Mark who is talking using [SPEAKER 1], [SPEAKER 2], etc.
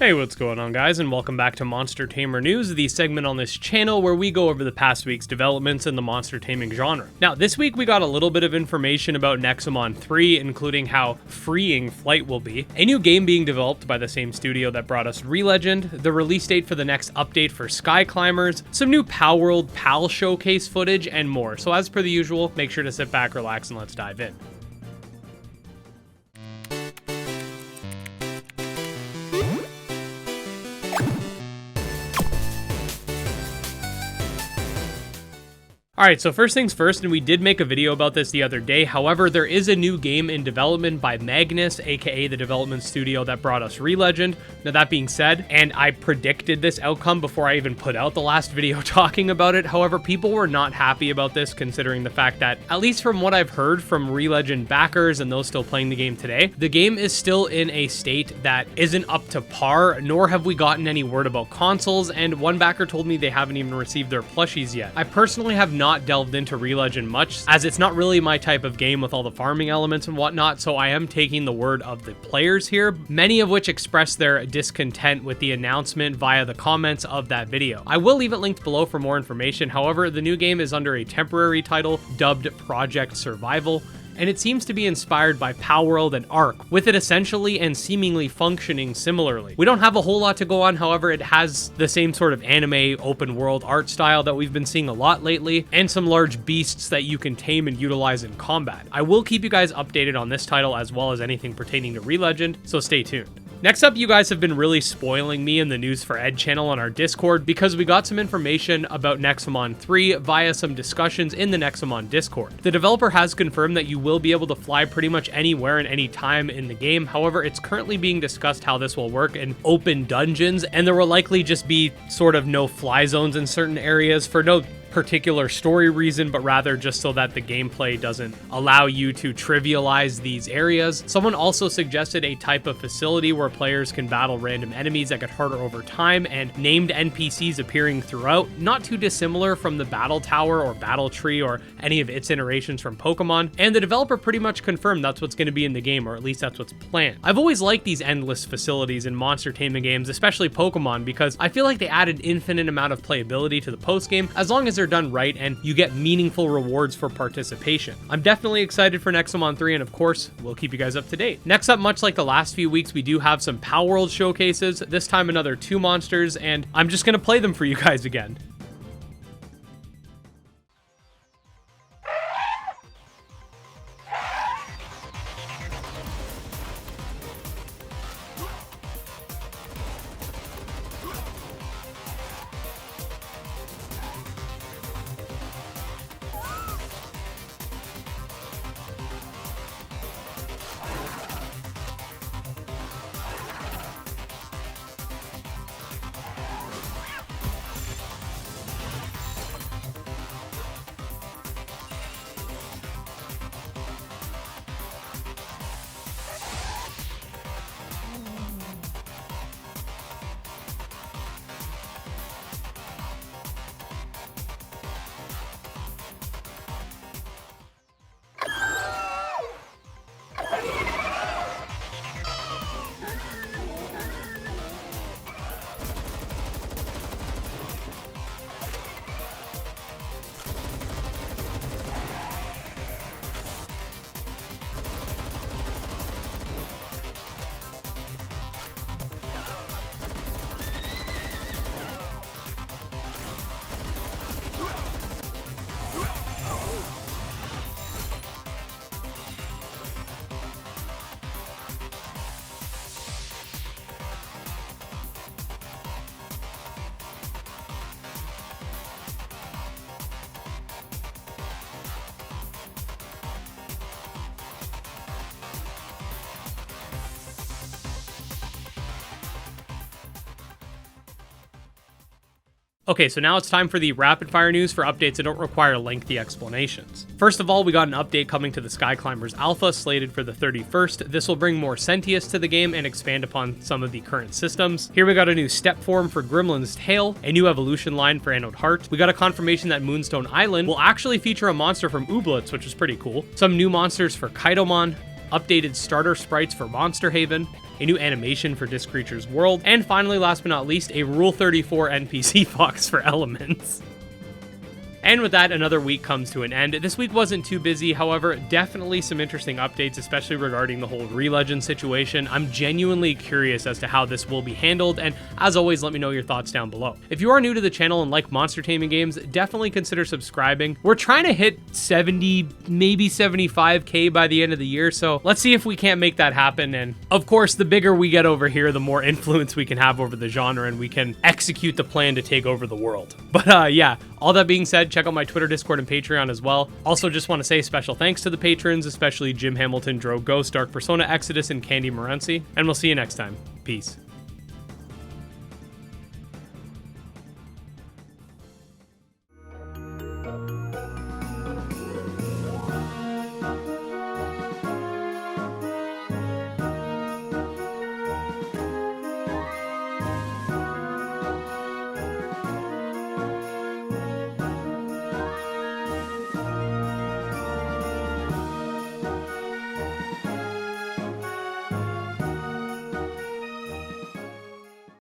[SPEAKER 1] Hey, what's going on, guys, and welcome back to Monster Tamer News, the segment on this channel where we go over the past week's developments in the monster taming genre. Now, this week we got a little bit of information about Nexomon 3, including how freeing flight will be, a new game being developed by the same studio that brought us ReLegend, the release date for the next update for Sky Climbers, some new Palworld PAL showcase footage, and more. So as per the usual, make sure to sit back, relax, and let's dive in. Alright, so first things first, and we did make a video about this the other day. However, there is a new game in development by Magnus, aka the development studio that brought us ReLegend. Now that being said, and I predicted this outcome before I even put out the last video talking about it. However, people were not happy about this, considering the fact that, at least from what I've heard from ReLegend backers and those still playing the game today, the game is still in a state that isn't up to par, nor have we gotten any word about consoles, and one backer told me they haven't even received their plushies yet. I personally have not delved into ReLegend much, as it's not really my type of game with all the farming elements and whatnot, so I am taking the word of the players here, many of which expressed their discontent with the announcement via the comments of that video. I will leave it linked below for more information. However, the new game is under a temporary title dubbed Project Survival, and it seems to be inspired by Palworld and Ark, with it essentially and seemingly functioning similarly. We don't have a whole lot to go on, however, it has the same sort of anime open world art style that we've been seeing a lot lately, and some large beasts that you can tame and utilize in combat. I will keep you guys updated on this title as well as anything pertaining to ReLegend, so stay tuned. Next up, you guys have been really spoiling me in the News for Ed channel on our Discord because we got some information about Nexomon 3 via some discussions in the Nexomon Discord. The developer has confirmed that you will be able to fly pretty much anywhere and any time in the game. However, it's currently being discussed how this will work in open dungeons, and there will likely just be sort of no fly zones in certain areas for no particular story reason, but rather just so that the gameplay doesn't allow you to trivialize these areas. Someone also suggested a type of facility where players can battle random enemies that get harder over time, and named NPCs appearing throughout, not too dissimilar from the battle tower or battle tree or any of its iterations from Pokemon, and the developer pretty much confirmed that's what's going to be in the game, or at least that's what's planned. I've always liked these endless facilities in monster taming games, especially Pokemon, because I feel like they add an infinite amount of playability to the post game as long as they're done right and you get meaningful rewards for participation. I'm definitely excited for Nexomon 3, and of course, we'll keep you guys up to date. Next up, much like the last few weeks, we do have some Palworld showcases, this time another 2 monsters, and I'm just gonna play them for you guys again. Okay, so now it's time for the rapid fire news for updates that don't require lengthy explanations. First of all, we got an update coming to the Sky Climbers Alpha, slated for the 31st. This will bring more Sentius to the game and expand upon some of the current systems. Here we got a new step form for Gremlin's Tail, a new evolution line for Anode Heart. We got a confirmation that Moonstone Island will actually feature a monster from Ooblets, which is pretty cool. Some new monsters for Kitomon, updated starter sprites for Monster Haven, a new animation for Disc Creature's world, and finally, last but not least, a Rule 34 NPC box for elements. And with that, another week comes to an end. This week wasn't too busy, however, definitely some interesting updates, especially regarding the whole ReLegend situation. I'm genuinely curious as to how this will be handled, and as always, let me know your thoughts down below. If you are new to the channel and like monster taming games, definitely consider subscribing. We're trying to hit 70, maybe 75K by the end of the year, so let's see if we can't make that happen. And of course, the bigger we get over here, the more influence we can have over the genre, and we can execute the plan to take over the world. But yeah, all that being said, check out my Twitter, Discord, and Patreon as well. Also, just want to say special thanks to the patrons, especially Jim Hamilton, Dro Ghost, Dark Persona, Exodus, and Candy Morency. And we'll see you next time. Peace.